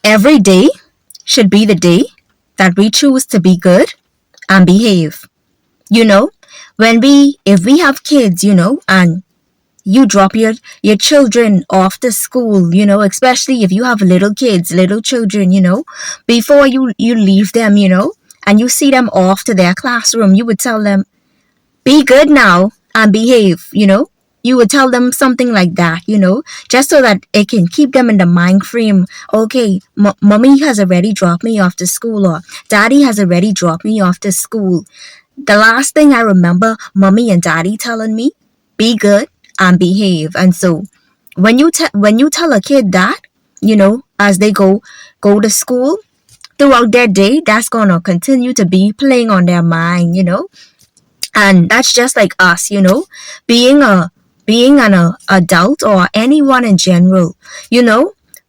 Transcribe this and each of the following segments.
Every day should be the day that we choose to be good and behave. You know, if we have kids, and you drop your children off to school, especially if you have little kids, little children, before you leave them, and you see them off to their classroom, you would tell them, be good now and behave, you would tell them something like that, just so that it can keep them in the mind frame. Okay, mommy has already dropped me off to school, or daddy has already dropped me off to school. The last thing I remember mommy and daddy telling me, be good and behave. And so when you tell a kid that, as they go to school throughout their day, that's gonna continue to be playing on their mind, and that's just like us, being a being an adult or anyone in general,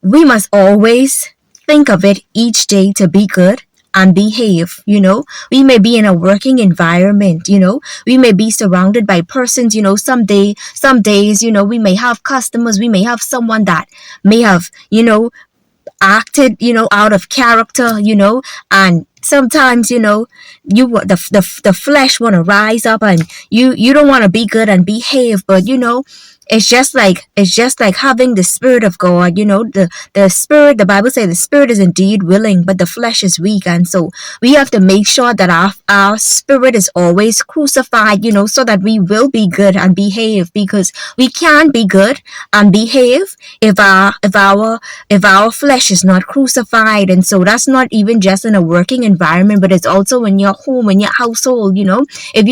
we must always think of it each day to be good and behave. We may be in a working environment, we may be surrounded by persons, some days, we may have customers, we may have someone that may have, acted, out of character, and sometimes, the flesh want to rise up, and you don't want to be good and behave, but it's just like having the spirit of God. The spirit, the Bible says the spirit is indeed willing, but the flesh is weak. And so we have to make sure that our spirit is always crucified, so that we will be good and behave, because we can't be good and behave if our flesh is not crucified. And so that's not even just in a working environment, but it's also in your home, in your household. If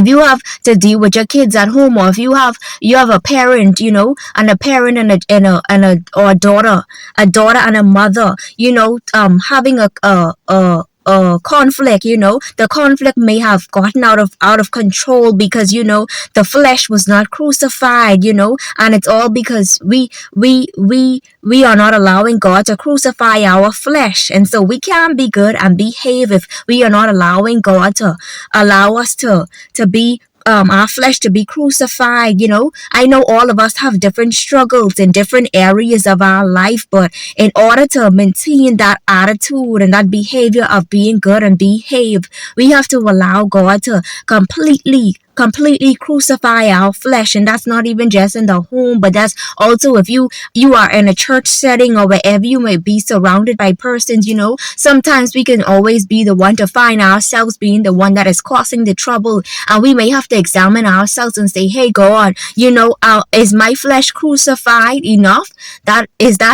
you have to deal with your kids at home, or if you have a parent, and a parent or a daughter and a mother, having a conflict, the conflict may have gotten out of control because the flesh was not crucified, and it's all because we are not allowing God to crucify our flesh. And so we can't be good and behave if we are not allowing God to allow us to be our flesh to be crucified. I know all of us have different struggles in different areas of our life, but in order to maintain that attitude and that behavior of being good and behave, we have to allow God to completely crucify our flesh. And that's not even just in the home, but that's also if you are in a church setting, or wherever you may be surrounded by persons. Sometimes we can always be the one to find ourselves being the one that is causing the trouble, and we may have to examine ourselves and say, hey God, is my flesh crucified enough? That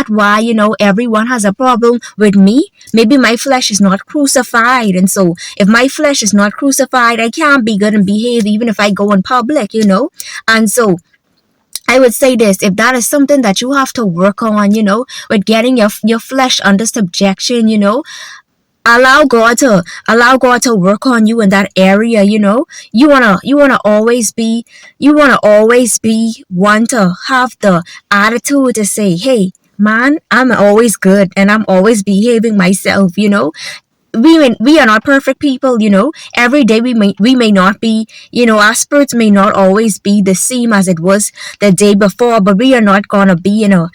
why everyone has a problem with me? Maybe my flesh is not crucified. And so if my flesh is not crucified, I can't be good and behave even if I go in public. And so I would say this, if that is something that you have to work on, with getting your flesh under subjection, allow God to work on you in that area. You wanna always be one to have the attitude to say, hey man, I'm always good and I'm always behaving myself. We are not perfect people. Every day we may not be, our spirits may not always be the same as it was the day before, but we are not gonna be in a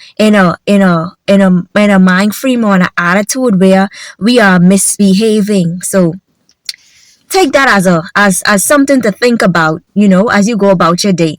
mind frame or an attitude where we are misbehaving. So take that as something to think about, as you go about your day.